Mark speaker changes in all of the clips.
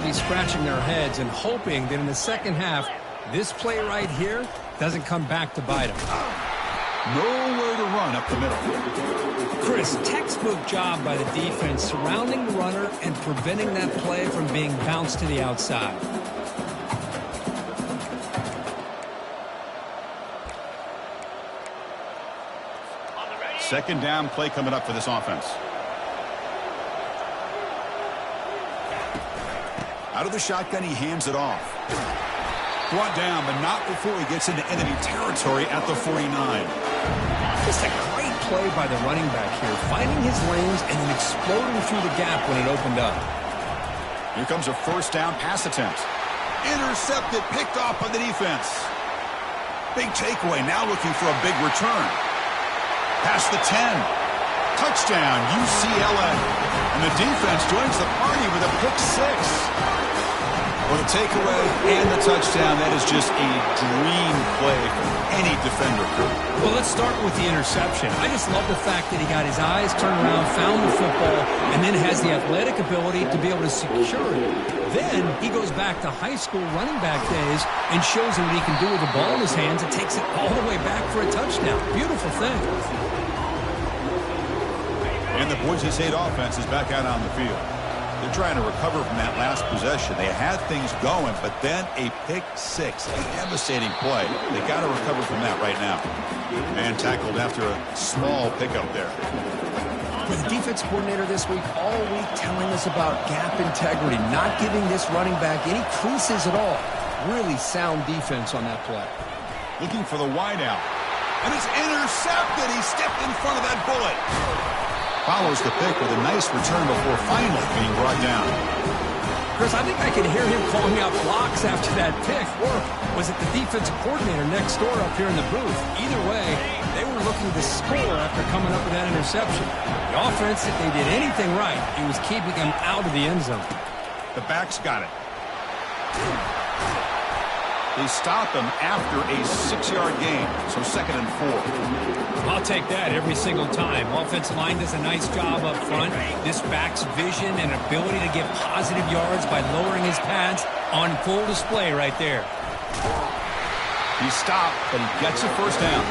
Speaker 1: be scratching their heads and hoping that in the second half, this play right here doesn't come back to bite them.
Speaker 2: Nowhere to run up the middle.
Speaker 1: Chris, textbook job by the defense surrounding the runner and preventing that play from being bounced to the outside.
Speaker 2: Second down play coming up for this offense. Out of the shotgun, he hands it off. Brought down, but not before he gets into enemy territory at the 49.
Speaker 1: Just a great play by the running back here, finding his lanes and then exploding through the gap when it opened up.
Speaker 2: Here comes a first down pass attempt. Intercepted, picked off by the defense. Big takeaway, now looking for a big return. Past the 10. Touchdown, UCLA. And the defense joins the party with a pick 6. Well, the takeaway and the touchdown, that is just a dream play for any defender crew.
Speaker 1: Well, let's start with the interception. I just love the fact that he got his eyes turned around, found the football, and then has the athletic ability to be able to secure it. Then he goes back to high school running back days and shows him what he can do with the ball in his hands and takes it all the way back for a touchdown. Beautiful thing.
Speaker 2: And the Boise State offense is back out on the field. They're trying to recover from that last possession. They had things going, but then a pick 6, a devastating play. They got to recover from that right now. And tackled after a small pickup there.
Speaker 1: With the defense coordinator this week, all week telling us about gap integrity, not giving this running back any creases at all. Really sound defense on that play.
Speaker 2: Looking for the wideout. And it's intercepted. He stepped in front of that bullet. Follows the pick with a nice return before finally being brought down.
Speaker 1: Chris, I think I could hear him calling out blocks after that pick. Or was it the defensive coordinator next door up here in the booth? Either way, they were looking to score after coming up with that interception. The offense, if they did anything right, it was keeping them out of the end zone.
Speaker 2: The backs got it. They stop him after a 6-yard gain, so 2nd and 4.
Speaker 1: I'll take that every single time. Offensive line does a nice job up front. This back's vision and ability to get positive yards by lowering his pads on full display right there.
Speaker 2: He stopped, but he gets a first down.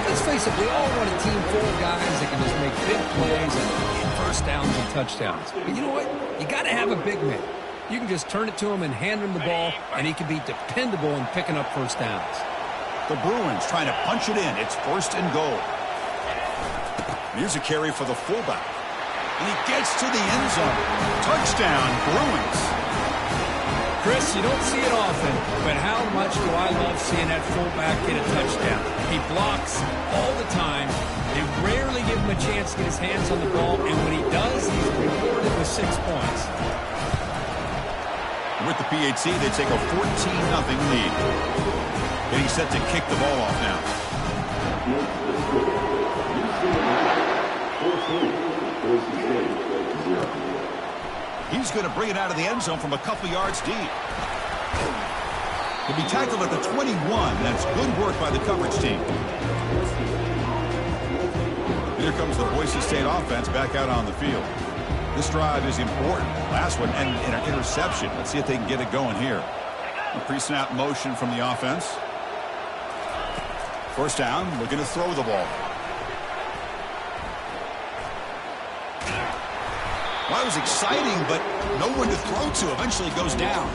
Speaker 1: Let's face it, we all want a team full of guys that can just make big plays and get first downs and touchdowns. But you know what? You got to have a big man. You can just turn it to him and hand him the ball, and he can be dependable in picking up first downs.
Speaker 2: The Bruins trying to punch it in. It's 1st and goal. Here's a carry for the fullback. And he gets to the end zone. Touchdown, Bruins.
Speaker 1: Chris, you don't see it often, but how much do I love seeing that fullback get a touchdown? He blocks all the time. They rarely give him a chance to get his hands on the ball, and when he does, he's rewarded with 6 points.
Speaker 2: With the PAT, they take a 14-0 lead. Getting set to kick the ball off now. He's going to bring it out of the end zone from a couple yards deep. He'll be tackled at the 21. That's good work by the coverage team. Here comes the Boise State offense back out on the field. This drive is important. Last one ended in an interception. Let's see if they can get it going here. A pre-snap motion from the offense. First down, looking to throw the ball. Well, it was exciting, but no one to throw to. Eventually goes down.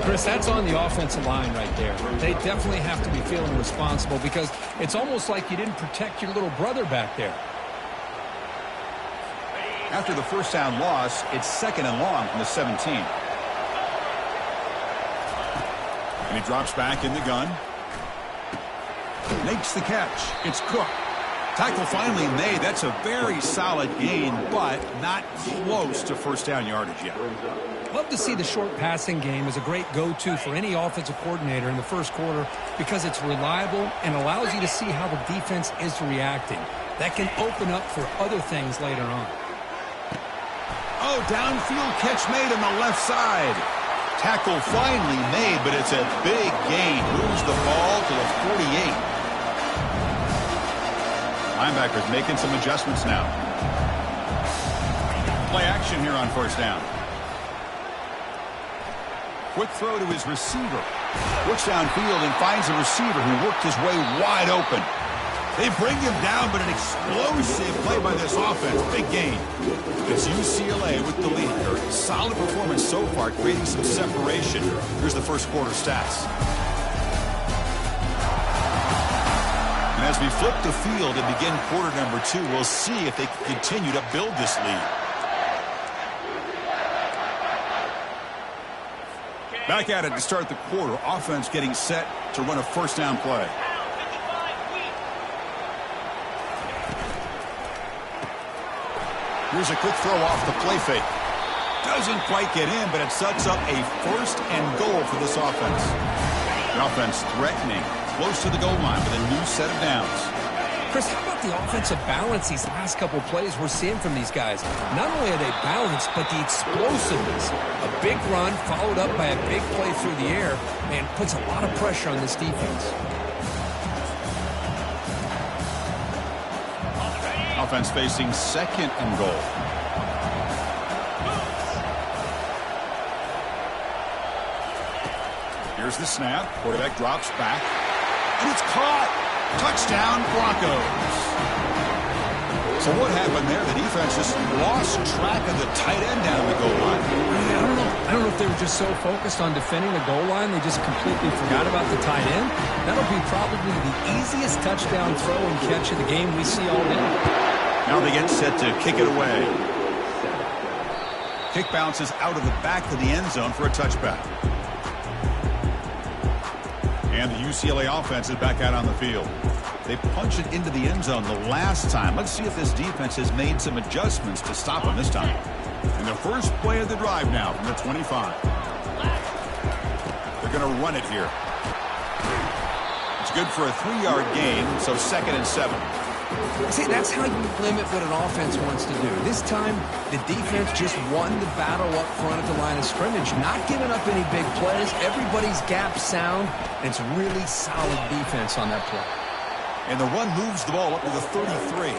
Speaker 1: Chris, that's on the offensive line right there. They definitely have to be feeling responsible because it's almost like you didn't protect your little brother back there.
Speaker 2: After the first down loss, it's 2nd and long from the 17. And he drops back in the gun. Makes the catch. It's Cook. Tackle finally made. That's a very solid gain, but not close to first down yardage yet.
Speaker 1: Love to see the short passing game as a great go-to for any offensive coordinator in the first quarter because it's reliable and allows you to see how the defense is reacting. That can open up for other things later on.
Speaker 2: Oh, downfield catch made on the left side. Tackle finally made, but it's a big gain. Moves the ball to the 48. Linebackers making some adjustments now. Play action here on first down. Quick throw to his receiver. Looks downfield and finds a receiver who worked his way wide open. They bring him down, but an explosive play by this offense. Big gain. It's UCLA with the lead here. Solid performance so far, creating some separation. Here's the first quarter stats. And as we flip the field and begin quarter number 2, we'll see if they can continue to build this lead. Back at it to start the quarter. Offense getting set to run a first down play. Here's a quick throw off the play fake. Doesn't quite get in, but it sets up a first and goal for this offense. The offense threatening, close to the goal line with a new set of downs.
Speaker 1: Chris, how about the offensive balance these last couple of plays we're seeing from these guys? Not only are they balanced, but the explosiveness. A big run followed up by a big play through the air and puts a lot of pressure on this defense.
Speaker 2: Offense facing second and goal. Here's the snap. Quarterback drops back. And it's caught. Touchdown, Broncos. So what happened there? The defense just lost track of the tight end down the goal line.
Speaker 1: I don't know if they were just so focused on defending the goal line they just completely forgot about the tight end. That'll be probably the easiest touchdown throw and catch of the game we see all day.
Speaker 2: Now they get set to kick it away. Kick bounces out of the back of the end zone for a touchback. And the UCLA offense is back out on the field. They punched it into the end zone the last time. Let's see if this defense has made some adjustments to stop them this time. And the first play of the drive now from the 25. They're going to run it here. It's good for a 3-yard gain, so 2nd and 7.
Speaker 1: See, that's how you limit what an offense wants to do. This time, the defense just won the battle up front at the line of scrimmage, not giving up any big plays. Everybody's gap sound, and it's really solid defense on that play.
Speaker 2: And the run moves the ball up to the 33.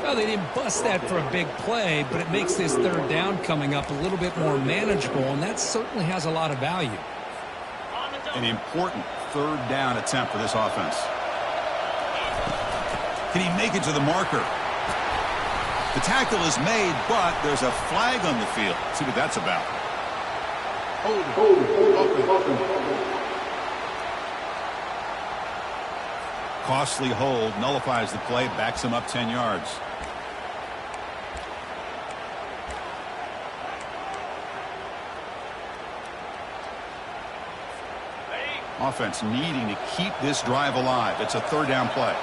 Speaker 1: Well, they didn't bust that for a big play, but it makes this third down coming up a little bit more manageable, and that certainly has a lot of value.
Speaker 2: An important third down attempt for this offense. Can he make it to the marker? The tackle is made, but there's a flag on the field. Let's see what that's about. Costly hold, nullifies the play, backs him up 10 yards. Offense needing to keep this drive alive. It's a third down play.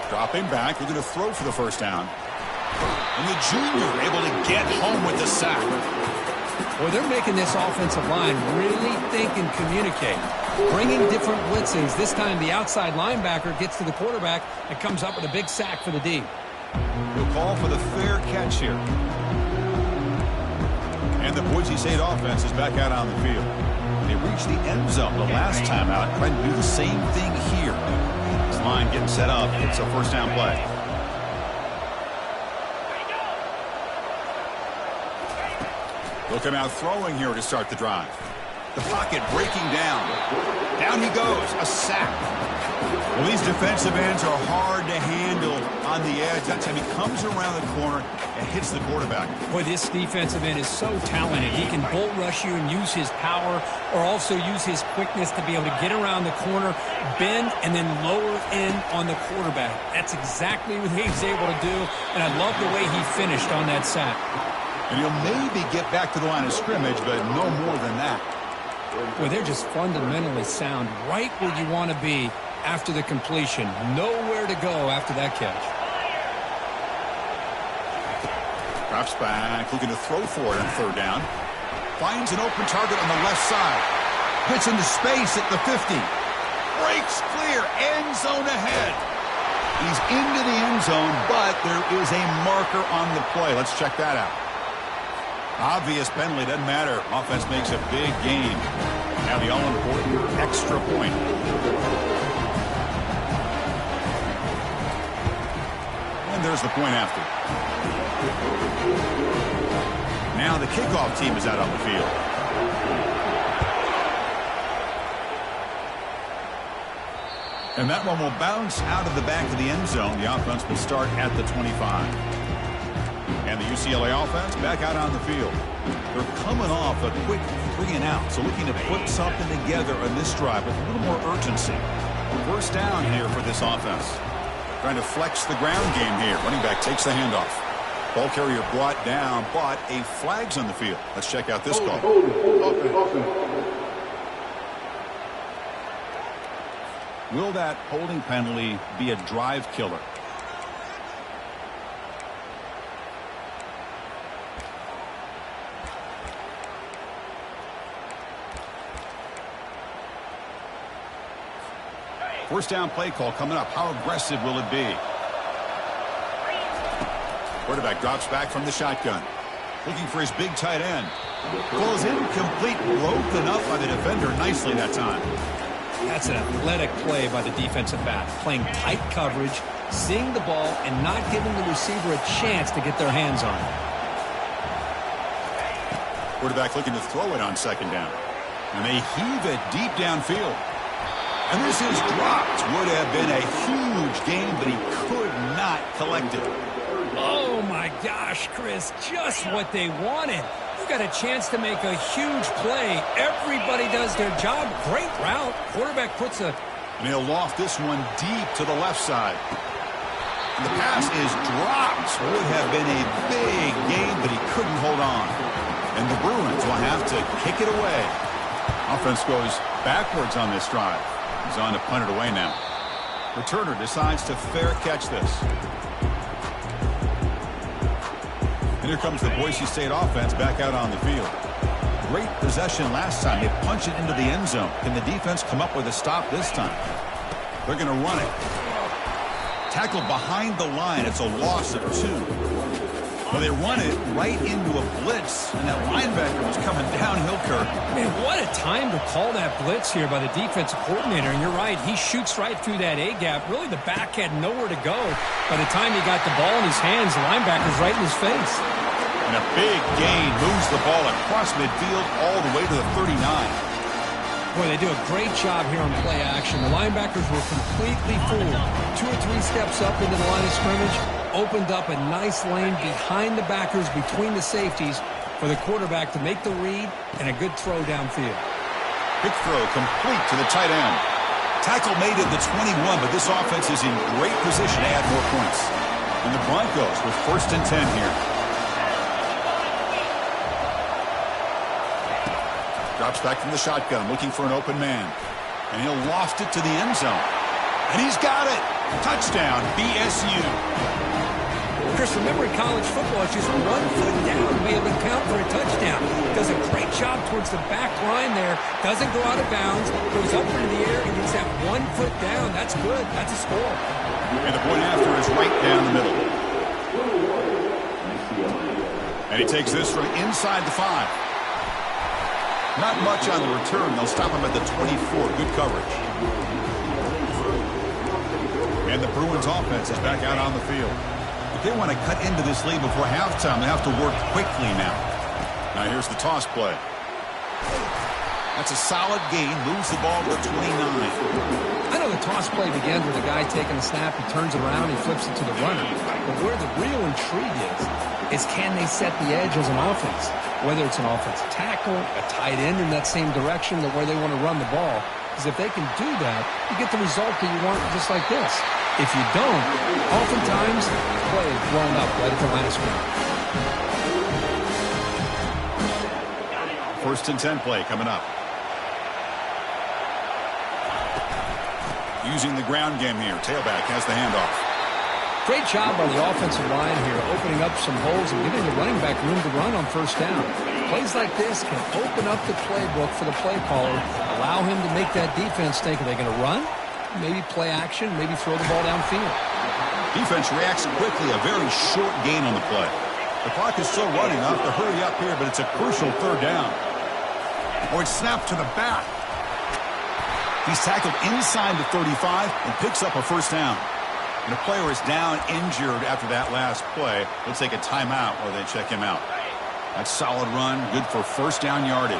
Speaker 2: Dropping back, they're going to throw for the first down. And the junior able to get home with the sack.
Speaker 1: Well, they're making this offensive line really think and communicate. Bringing different blitzes. This time the outside linebacker gets to the quarterback and comes up with a big sack for the D.
Speaker 2: We'll call for the fair catch here. And the Boise State offense is back out on the field. They reached the end zone the last time out, trying to do the same thing here. This line getting set up. It's a first down play. They'll come out throwing here to start the drive. The pocket breaking down. Down he goes. A sack. Well, these defensive ends are hard to handle on the edge. That time he comes around the corner and hits the quarterback.
Speaker 1: Boy, this defensive end is so talented. He can bull rush you and use his power, or also use his quickness to be able to get around the corner, bend, and then lower in on the quarterback. That's exactly what he's able to do, and I love the way he finished on that sack.
Speaker 2: And he'll maybe get back to the line of scrimmage, but no more than that.
Speaker 1: Well, they're just fundamentally sound, right where you want to be after the completion. Nowhere to go after that catch.
Speaker 2: Drops back, looking to throw for it on third down. Finds an open target on the left side. Hits into space at the 50. Breaks clear, end zone ahead. He's into the end zone, but there is a marker on the play. Let's check that out. Obvious penalty, doesn't matter. Offense makes a big gain. Now the all-important extra point. And there's the point after. Now the kickoff team is out on the field. And that one will bounce out of the back of the end zone. The offense will start at the 25. And the UCLA offense back out on the field. They're coming off a quick 3-and-out, so looking to put something together on this drive with a little more urgency. First down here for this offense. Trying to flex the ground game here. Running back takes the handoff. Ball carrier brought down, but a flag's on the field. Let's check out this call. Will that holding penalty be a drive killer? First down play call coming up. How aggressive will it be? Quarterback drops back from the shotgun. Looking for his big tight end. Falls incomplete, broken up by the defender nicely that time.
Speaker 1: That's an athletic play by the defensive back. Playing tight coverage, seeing the ball, and not giving the receiver a chance to get their hands on it.
Speaker 2: Quarterback looking to throw it on second down. And they heave it deep downfield. And this is dropped. Would have been a huge gain, but he could not collect it.
Speaker 1: Oh, my gosh, Chris. Just what they wanted. You got a chance to make a huge play. Everybody does their job. Great route. Quarterback puts a...
Speaker 2: And he'll loft this one deep to the left side. And the pass is dropped. Would have been a big gain, but he couldn't hold on. And the Bruins will have to kick it away. Offense goes backwards on this drive. He's on to punt it away now. Returner decides to fair catch this. And here comes the Boise State offense back out on the field. Great possession last time. They punch it into the end zone. Can the defense come up with a stop this time? They're going to run it. Tackled behind the line. It's a loss of 2. Well, they run it right into a blitz, and that linebacker was coming downhill, Kirk.
Speaker 1: Man, what a time to call that blitz here by the defensive coordinator. And you're right, he shoots right through that A-gap. Really, the back had nowhere to go. By the time he got the ball in his hands, the linebacker's right in his face.
Speaker 2: And a big gain moves the ball across midfield all the way to the 39.
Speaker 1: Boy, they do a great job here on play action. The linebackers were completely fooled. 2 or 3 steps up into the line of scrimmage, opened up a nice lane behind the backers, between the safeties, for the quarterback to make the read and a good throw downfield.
Speaker 2: Big throw complete to the tight end. Tackle made at the 21, but this offense is in great position to add more points. And the Broncos with 1st and 10 here. Drops back from the shotgun, looking for an open man. And he'll loft it to the end zone. And he's got it. Touchdown, BSU.
Speaker 1: Chris, remember in college football, it's just 1 foot down to be able to count for a touchdown. Does a great job towards the back line there. Doesn't go out of bounds. Goes up into the air and gets that 1 foot down. That's good. That's a score.
Speaker 2: And the point after is right down the middle. And he takes this from inside the 5. Not much on the return. They'll stop him at the 24. Good coverage. And the Bruins offense is back out on the field. If they want to cut into this lead before halftime, they have to work quickly now. Now here's the toss play. That's a solid gain. Moves the ball to the 29.
Speaker 1: I know the toss play begins with a guy taking the snap. He turns it around. He flips it to the runner. But where the real intrigue is can they set the edge as an offense? Whether it's an offensive tackle, a tight end in that same direction, where they want to run the ball. Because if they can do that, you get the result that you want just like this. If you don't, oftentimes, the play is blown up right at the line of scrimmage.
Speaker 2: 1st and 10 play coming up. Using the ground game here. Tailback has the handoff.
Speaker 1: Great job by the offensive line here, opening up some holes and giving the running back room to run on 1st down. Plays like this can open up the playbook for the play caller, allow him to make that defense think, are they going to run? Maybe play action, maybe throw the ball downfield.
Speaker 2: Defense reacts quickly, a very short gain on the play. The clock is still running. I'll have to hurry up here, but it's a crucial 3rd down. Oh, it's snapped to the back. He's tackled inside the 35 and picks up a 1st down. And the player is down injured after that last play. They'll take a timeout while they check him out. That's solid run, good for first down yardage.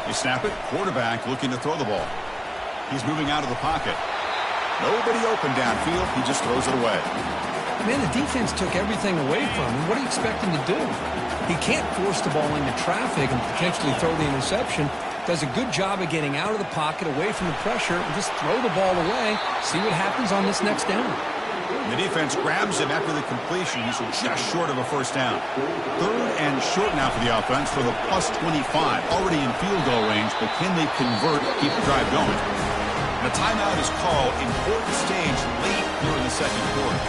Speaker 2: They snap it. Quarterback looking to throw the ball. He's moving out of the pocket. Nobody open downfield. He just throws it away.
Speaker 1: Man, the defense took everything away from him. What do you expect him to do? He can't force the ball into traffic and potentially throw the interception. Does a good job of getting out of the pocket, away from the pressure, and just throw the ball away. See what happens on this next down.
Speaker 2: The defense grabs him after the completion. He's just short of a first down. Third and short now for the offense for the plus 25. Already in field goal range, but can they convert, keep the drive going? The timeout is called. Important stage late here in the second quarter.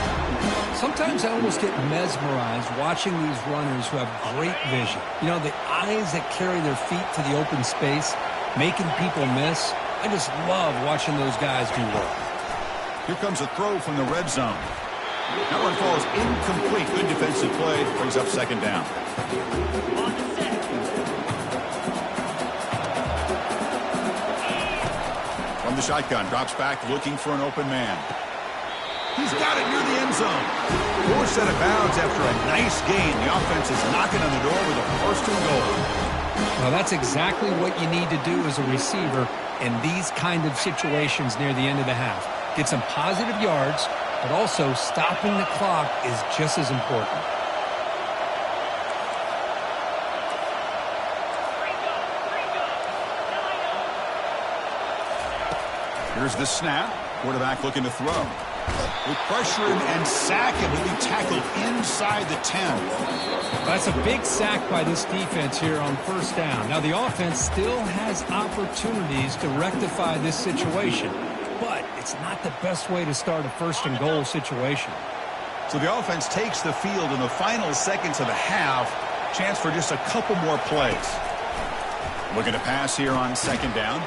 Speaker 1: Sometimes I almost get mesmerized watching these runners who have great vision. You know, the eyes that carry their feet to the open space, making people miss. I just love watching those guys do work.
Speaker 2: Here comes a throw from the red zone. That one falls incomplete. Good defensive play. Brings up second down. From the shotgun, drops back looking for an open man. He's got it near the end zone. Forced out of bounds after a nice gain. The offense is knocking on the door with a first and goal.
Speaker 1: Well, that's exactly what you need to do as a receiver in these kind of situations near the end of the half. Get some positive yards, but also stopping the clock is just as important.
Speaker 2: Here's the snap. Quarterback looking to throw. They pressure him and sack him. He'll be tackled inside the 10.
Speaker 1: That's a big sack by this defense here on first down. Now, the offense still has opportunities to rectify this situation, but it's not the best way to start a first and goal situation.
Speaker 2: So the offense takes the field in the final seconds of the half. Chance for just a couple more plays. Looking to pass here on second down.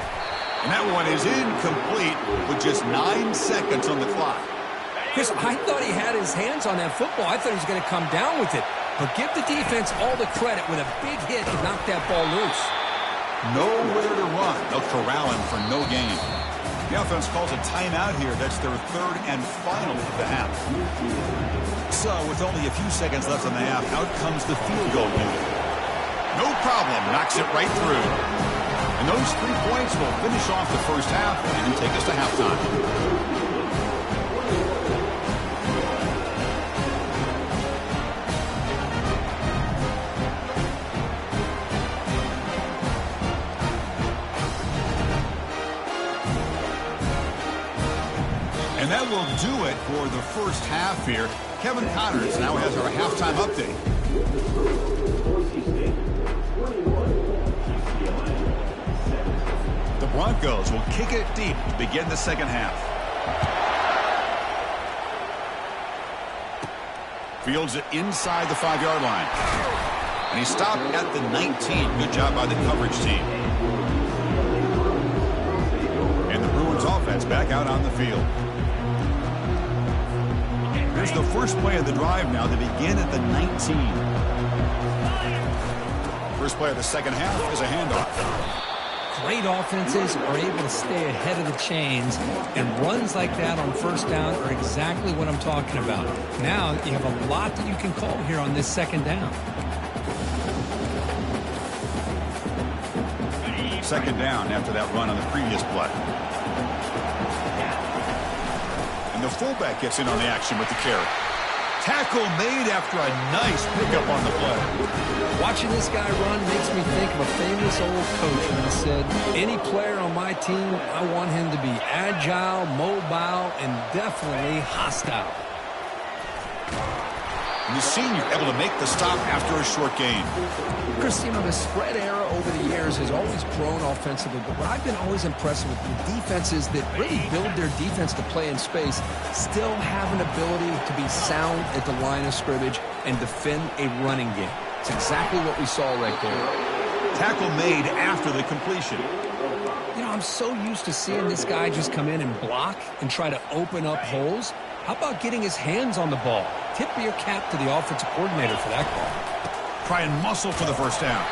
Speaker 2: And that one is incomplete with just 9 seconds on the clock.
Speaker 1: Chris, I thought he had his hands on that football. I thought he was going to come down with it. But give the defense all the credit with a big hit to knock that ball loose.
Speaker 2: Nowhere to run. They'll corral him for no gain. The offense calls a timeout here. That's their third and final of the half. So with only a few seconds left on the half, out comes the field goal unit. No problem. Knocks it right through. And those 3 points will finish off the first half and take us to halftime. And that will do it for the first half here. Kevin Connors now has our halftime update. The Broncos will kick it deep to begin the second half. Fields it inside the 5-yard line. And he stopped at the 19. Good job by the coverage team. And the Bruins offense back out on the field. Here's the first play of the drive now. They begin at the 19. First play of the second half is a handoff.
Speaker 1: Great offenses are able to stay ahead of the chains, and runs like that on first down are exactly what I'm talking about. Now you have a lot that you can call here on this second down.
Speaker 2: Second down after that run on the previous play. And the fullback gets in on the action with the carry. Tackle made after a nice pickup on the play.
Speaker 1: Watching this guy run makes me think of a famous old coach when he said, any player on my team, I want him to be agile, mobile, and definitely hostile.
Speaker 2: And the senior able to make the stop after a short gain.
Speaker 1: Chris, you know, the spread era over the years has always grown offensively, but what I've been always impressed with the defenses that really build their defense to play in space still have an ability to be sound at the line of scrimmage and defend a running game. It's exactly what we saw right there.
Speaker 2: Tackle made after the completion.
Speaker 1: You know, I'm so used to seeing this guy just come in and block and try to open up holes. How about getting his hands on the ball? Tip your cap to the offensive coordinator for that call.
Speaker 2: Try and muscle for the first down.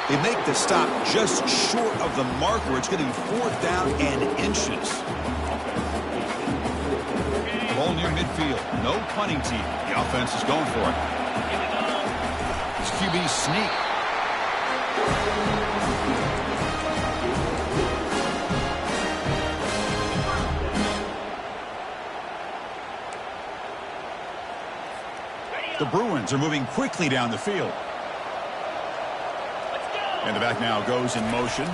Speaker 2: They make the stop just short of the marker. It's getting 4th down and inches. Ball near midfield. No punting team. The offense is going for it. It's QB sneak. The Bruins are moving quickly down the field. And the back now goes in motion.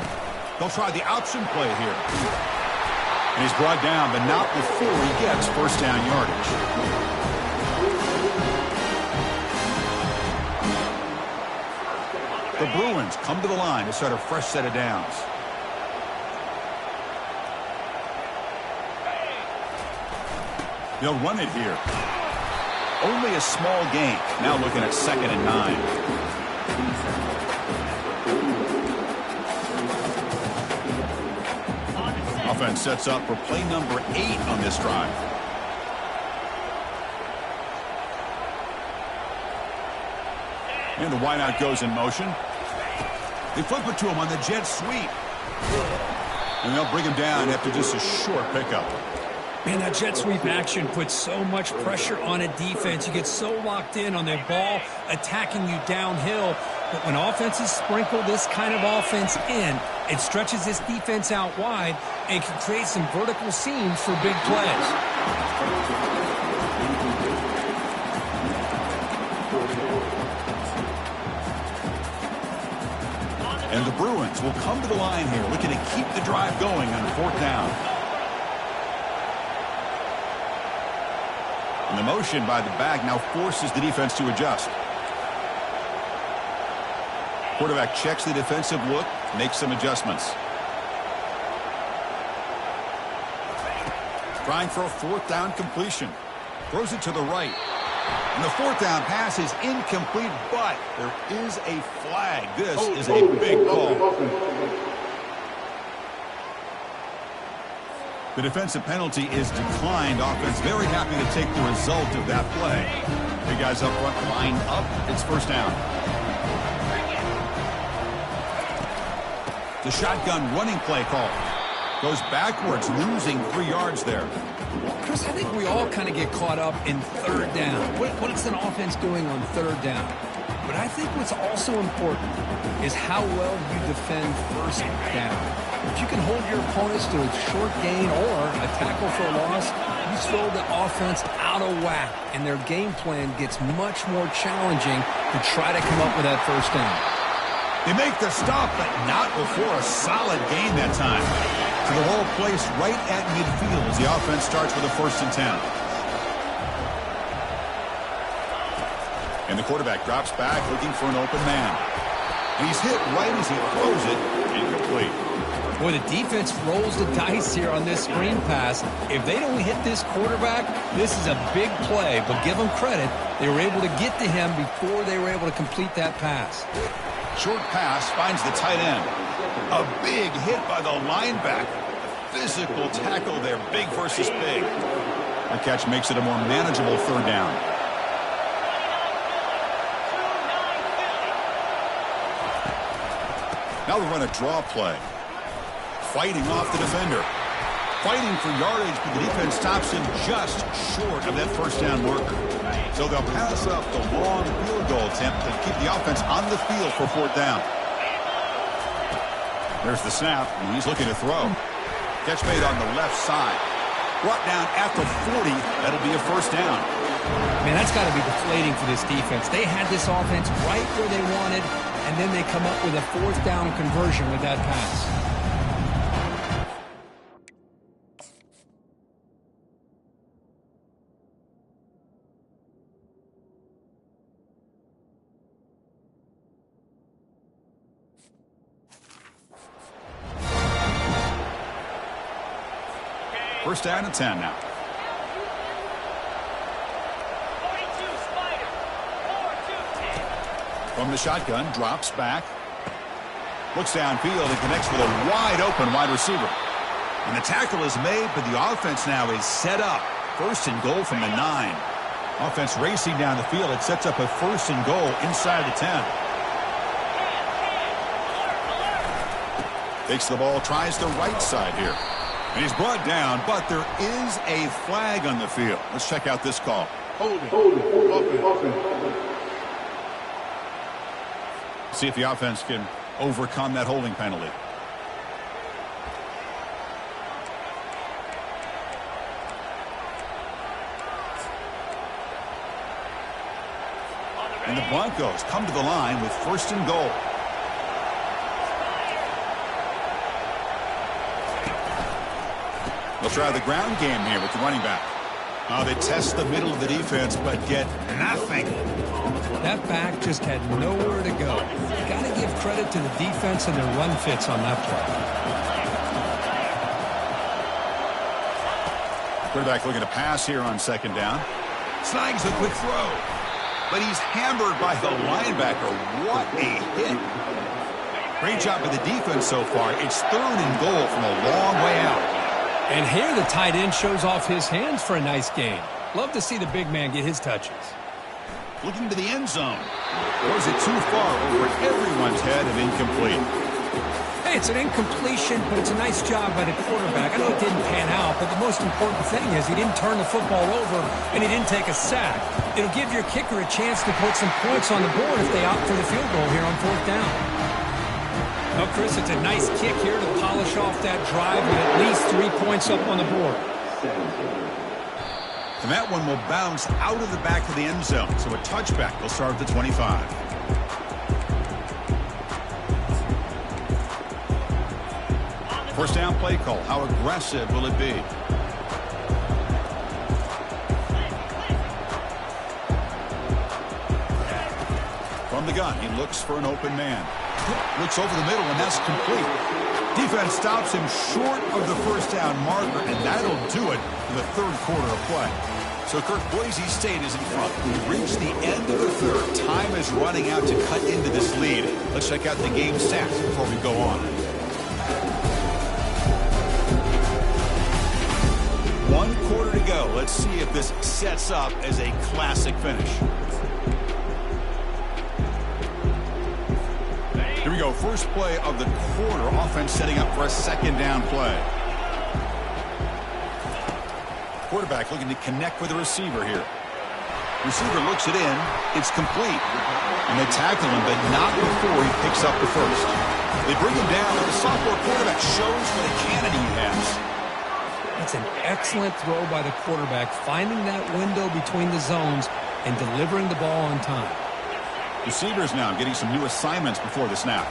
Speaker 2: They'll try the option play here. And he's brought down, but not before he gets 1st down yardage. The Bruins come to the line to start a fresh set of downs. They'll run it here. Only a small gain. Now looking at 2nd and 9. Offense sets up for play number 8 on this drive. And the wideout goes in motion. They flip it to him on the jet sweep. And they'll bring him down after just a short pickup.
Speaker 1: Man, that jet sweep action puts so much pressure on a defense. You get so locked in on their ball attacking you downhill. But when offenses sprinkle this kind of offense in, it stretches this defense out wide and can create some vertical seams for big plays.
Speaker 2: And the Bruins will come to the line here, looking to keep the drive going on 4th down. And the motion by the back now forces the defense to adjust. Quarterback checks the defensive look, makes some adjustments. Trying for a 4th down completion. Throws it to the right. And the 4th down pass is incomplete, but there is a flag. This is a big call. The defensive penalty is declined. Offense very happy to take the result of that play. Big guys up front line up. It's 1st down. The shotgun running play call. Goes backwards, losing 3 yards there.
Speaker 1: Chris, I think we all kind of get caught up in 3rd down. What is an offense doing on 3rd down? But I think what's also important is how well you defend 1st down. If you can hold your opponents to a short gain or a tackle for a loss, you throw the offense out of whack, and their game plan gets much more challenging to try to come up with that 1st down.
Speaker 2: They make the stop, but not before a solid gain that time. So the whole place right at midfield as the offense starts with a 1st and 10. And the quarterback drops back looking for an open man. And he's hit right as he throws it. Incomplete.
Speaker 1: Boy, the defense rolls the dice here on this screen pass. If they don't hit this quarterback, this is a big play. But give them credit. They were able to get to him before they were able to complete that pass.
Speaker 2: Short pass finds the tight end. A big hit by the linebacker. Physical tackle there, big versus big. The catch makes it a more manageable 3rd down. Now we run a draw play. Fighting off the defender. Fighting for yardage, but the defense stops him just short of that 1st down marker. So they'll pass up the long field goal attempt to keep the offense on the field for 4th down. There's the snap, and he's looking to throw. Catch made on the left side. Brought down at the 40. That'll be a 1st down.
Speaker 1: Man, that's got to be deflating for this defense. They had this offense right where they wanted, and then they come up with a 4th down conversion with that pass.
Speaker 2: First down and 10 now. From the shotgun, drops back. Looks downfield and connects with a wide open wide receiver. And the tackle is made, but the offense now is set up. 1st and goal from the 9. Offense racing down the field. It sets up a 1st and goal inside the 10. Takes the ball, tries the right side here. And he's brought down, but there is a flag on the field. Let's check out this call.
Speaker 3: Holding.
Speaker 2: See if the offense can overcome that holding penalty. And the Broncos come to the line with 1st and goal. They'll try the ground game here with the running back. They test the middle of the defense, but get nothing.
Speaker 1: That back just had nowhere to go. You got to give credit to the defense and their run fits on that play.
Speaker 2: Quarterback looking to pass here on 2nd down. Snags a quick throw. But he's hammered by the linebacker. What a hit. Great job by the defense so far. It's 3rd and goal from a long way out.
Speaker 1: And here the tight end shows off his hands for a nice gain. Love to see the big man get his touches.
Speaker 2: Looking to the end zone. Throws it too far over everyone's head and incomplete.
Speaker 1: Hey, it's an incompletion, but it's a nice job by the quarterback. I know it didn't pan out, but the most important thing is he didn't turn the football over and he didn't take a sack. It'll give your kicker a chance to put some points on the board if they opt for the field goal here on 4th down. Well, Chris, it's a nice kick here to polish off that drive with at least 3 points up on the board.
Speaker 2: And that one will bounce out of the back of the end zone. So a touchback will start at the 25. First down play call. How aggressive will it be? From the gun, he looks for an open man. Looks over the middle, and that's complete. Defense stops him short of the 1st down marker, and that'll do it for the 3rd quarter of play. So, Kirk, Boise State is in front. We've reached the end of the 3rd. Time is running out to cut into this lead. Let's check out the game stats before we go on. 1 quarter to go. Let's see if this sets up as a classic finish. Here we go. First play of the quarter. Offense setting up for a 2nd down play. Quarterback looking to connect with the receiver here. Receiver looks it in. It's complete. And they tackle him, but not before he picks up the first. They bring him down, and the sophomore quarterback shows what a cannon he has.
Speaker 1: It's an excellent throw by the quarterback, finding that window between the zones and delivering the ball on time.
Speaker 2: Receivers now getting some new assignments before the snap.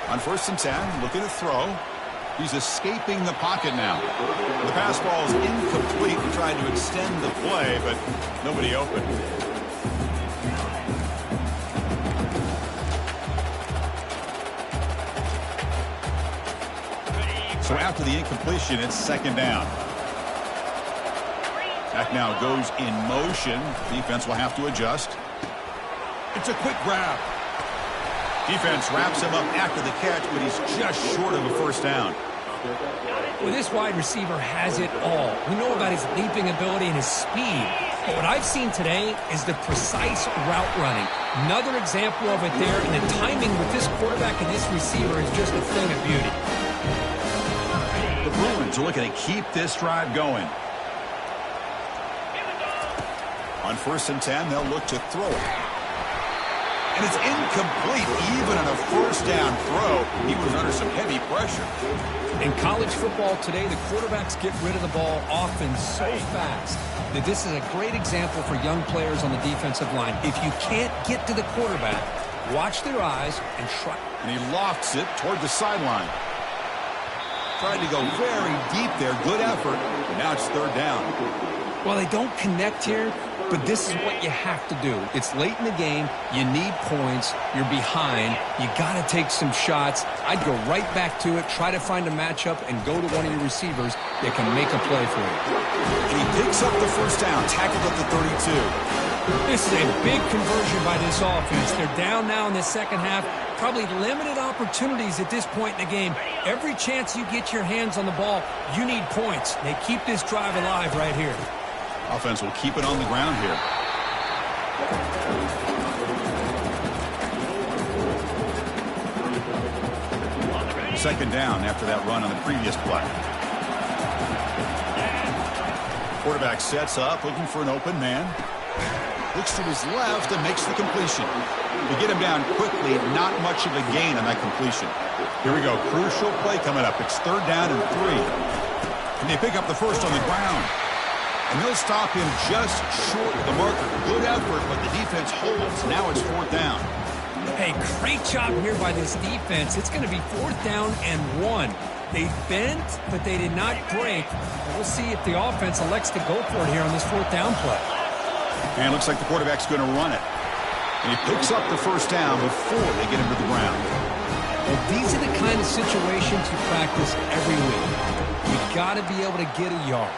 Speaker 2: On 1st and 10, looking to throw. He's escaping the pocket now. The pass ball is incomplete. He tried to extend the play, but nobody open. So after the incompletion, it's 2nd down. Back now goes in motion. Defense will have to adjust. It's a quick grab. Defense wraps him up after the catch, but he's just short of a 1st down.
Speaker 1: Well, this wide receiver has it all. We know about his leaping ability and his speed. But what I've seen today is the precise route running. Another example of it there, and the timing with this quarterback and this receiver is just a thing of beauty.
Speaker 2: The Bruins are looking to keep this drive going. On 1st and 10, they'll look to throw it. And it's incomplete. Even on a 1st down throw, he was under some heavy pressure.
Speaker 1: In college football today, the quarterbacks get rid of the ball often so fast that this is a great example for young players on the defensive line. If you can't get to the quarterback, watch their eyes and try.
Speaker 2: And he lofts it toward the sideline. Tried to go very deep there. Good effort. But now it's 3rd down.
Speaker 1: Well, they don't connect here, but this is what you have to do. It's late in the game. You need points. You're behind. You got to take some shots. I'd go right back to it, try to find a matchup, and go to one of your receivers that can make a play for you.
Speaker 2: And he picks up the 1st down, tackled at the 32.
Speaker 1: This is a big conversion by this offense. They're down now in the 2nd half. Probably limited opportunities at this point in the game. Every chance you get your hands on the ball, you need points. They keep this drive alive right here.
Speaker 2: Offense will keep it on the ground here. second down after that run on the previous play. Quarterback sets up, looking for an open man. Looks to his left and makes the completion. To get him down quickly, not much of a gain on that completion. Here we go. Crucial play coming up. It's 3rd down and 3. And they pick up the first on the ground. And they'll stop him just short of the marker. Good effort, but the defense holds. Now it's 4th down.
Speaker 1: Hey, great job here by this defense. It's going to be 4th down and 1. They bent, but they did not break. We'll see if the offense elects to go for it here on this 4th down play.
Speaker 2: And it looks like the quarterback's going to run it. And he picks up the first down before they get him to the ground.
Speaker 1: Well, these are the kind of situations you practice every week. You've got to be able to get a yard.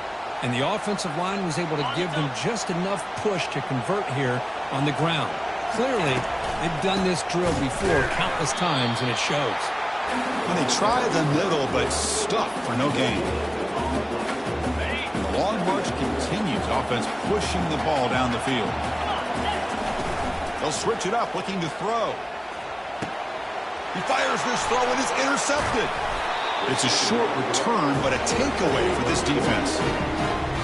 Speaker 1: And the offensive line was able to give them just enough push to convert here on the ground. Clearly, they've done this drill before countless times, and it shows.
Speaker 2: And they try the middle, but stuck for no gain. And the long march continues. Offense pushing the ball down the field. They'll switch it up, looking to throw. He fires this throw, and it's intercepted. It's a short return, but a takeaway for this defense.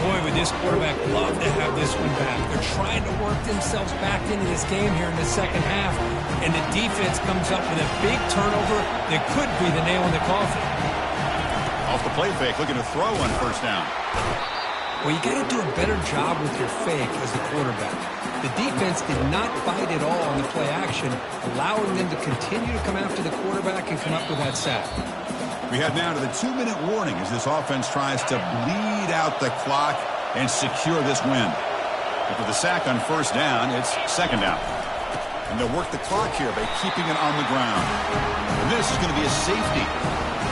Speaker 1: Boy, would this quarterback love to have this one back. They're trying to work themselves back into this game here in the second half, and the defense comes up with a big turnover that could be the nail in the coffin.
Speaker 2: Off the play fake, looking to throw on 1st down.
Speaker 1: Well, you got to do a better job with your fake as a quarterback. The defense did not bite at all on the play action, allowing them to continue to come after the quarterback and come up with that sack.
Speaker 2: We head now to the 2-minute warning as this offense tries to bleed out the clock and secure this win. But with the sack on 1st down, it's 2nd down. And they'll work the clock here by keeping it on the ground. And this is going to be a safety.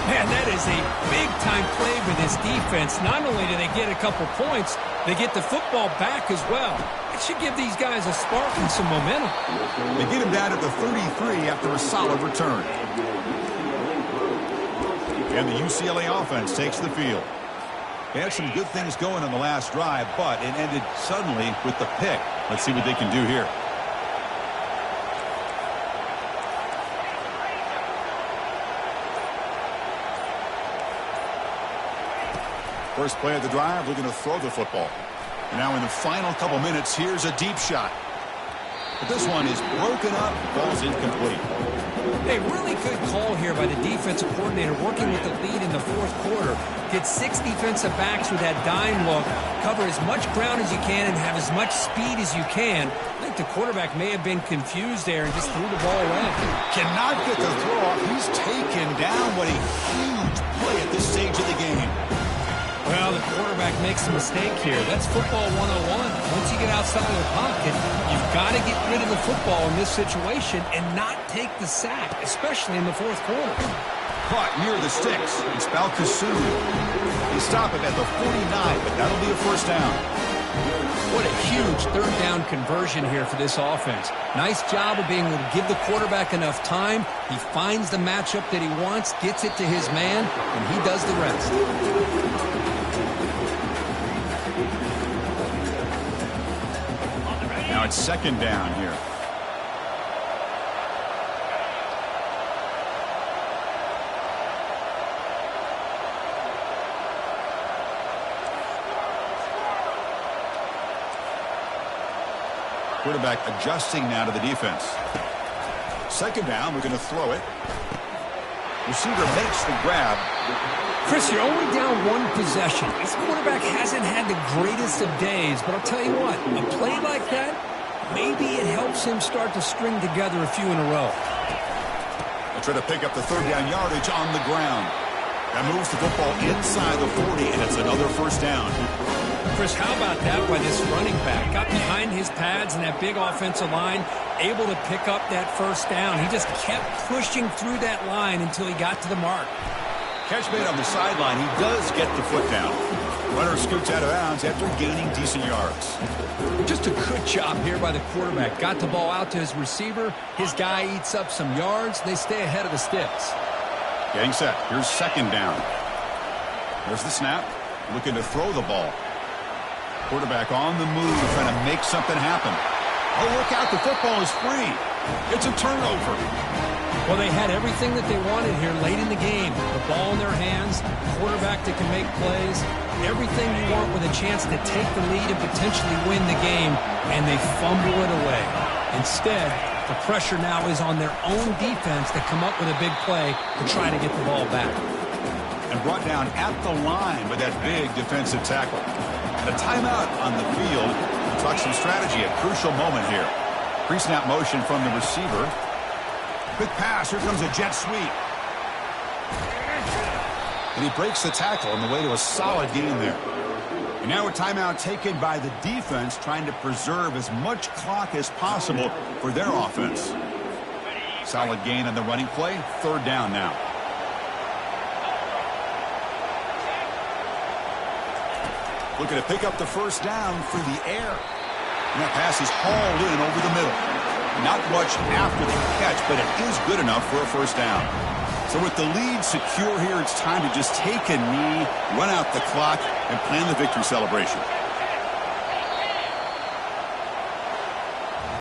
Speaker 1: Man, that is a big-time play for this defense. Not only do they get a couple points, they get the football back as well. It should give these guys a spark and some momentum.
Speaker 2: They get him down at the 33 after a solid return. And the UCLA offense takes the field. They had some good things going on the last drive, but it ended suddenly with the pick. Let's see what they can do here. First play of the drive, looking to throw the football. Now in the final couple minutes, here's a deep shot. But this one is broken up, falls incomplete.
Speaker 1: A really good call here by the defensive coordinator working with the lead in the 4th quarter. Get 6 defensive backs with that dime look, cover as much ground as you can and have as much speed as you can. I think the quarterback may have been confused there and just threw the ball away.
Speaker 2: Cannot get the throw off. He's taken down. What a huge play at this stage of the game.
Speaker 1: Well, the quarterback makes a mistake here. That's football 101. Once you get outside of the pocket, you've got to get rid of the football in this situation and not take the sack, especially in the 4th quarter.
Speaker 2: Caught near the sticks. It's Balkasu. They stop it at the 49, but that'll be a 1st down.
Speaker 1: What a huge 3rd down conversion here for this offense. Nice job of being able to give the quarterback enough time. He finds the matchup that he wants, gets it to his man, and he does the rest.
Speaker 2: Now it's 2nd down here. Quarterback adjusting now to the defense. 2nd down, we're going to throw it. Receiver makes the grab.
Speaker 1: Chris, you're only down 1 possession. This quarterback hasn't had the greatest of days, but I'll tell you what, a play like that, maybe it helps him start to string together a few in a row.
Speaker 2: They try to pick up the 3rd down yardage on the ground. That moves the football inside the 40, and it's another 1st down.
Speaker 1: Chris, how about that by this running back? Got behind his pads and that big offensive line, able to pick up that 1st down. He just kept pushing through that line until he got to the mark.
Speaker 2: Catch made on the sideline. He does get the foot down. Runner scoots out of bounds after gaining decent yards.
Speaker 1: Just a good job here by the quarterback. Got the ball out to his receiver. His guy eats up some yards. They stay ahead of the sticks.
Speaker 2: Getting set. Here's 2nd down. There's the snap. Looking to throw the ball. Quarterback on the move, trying to make something happen. Oh, look out. The football is free. It's a turnover.
Speaker 1: Well, they had everything that they wanted here late in the game. The ball in their hands, quarterback that can make plays, everything you want with a chance to take the lead and potentially win the game, and they fumble it away. Instead, the pressure now is on their own defense to come up with a big play to try to get the ball back.
Speaker 2: And brought down at the line with that big defensive tackle. And a timeout on the field. Talk some strategy, a crucial moment here. Pre-snap motion from the receiver. Quick pass, here comes a jet sweep. And he breaks the tackle on the way to a solid gain there. And now a timeout taken by the defense, trying to preserve as much clock as possible for their offense. Solid gain on the running play, 3rd down now. Looking to pick up the 1st down through the air. And that pass is hauled in over the middle. Not much after the catch, but it is good enough for a 1st down. So with the lead secure here, it's time to just take a knee, run out the clock, and plan the victory celebration.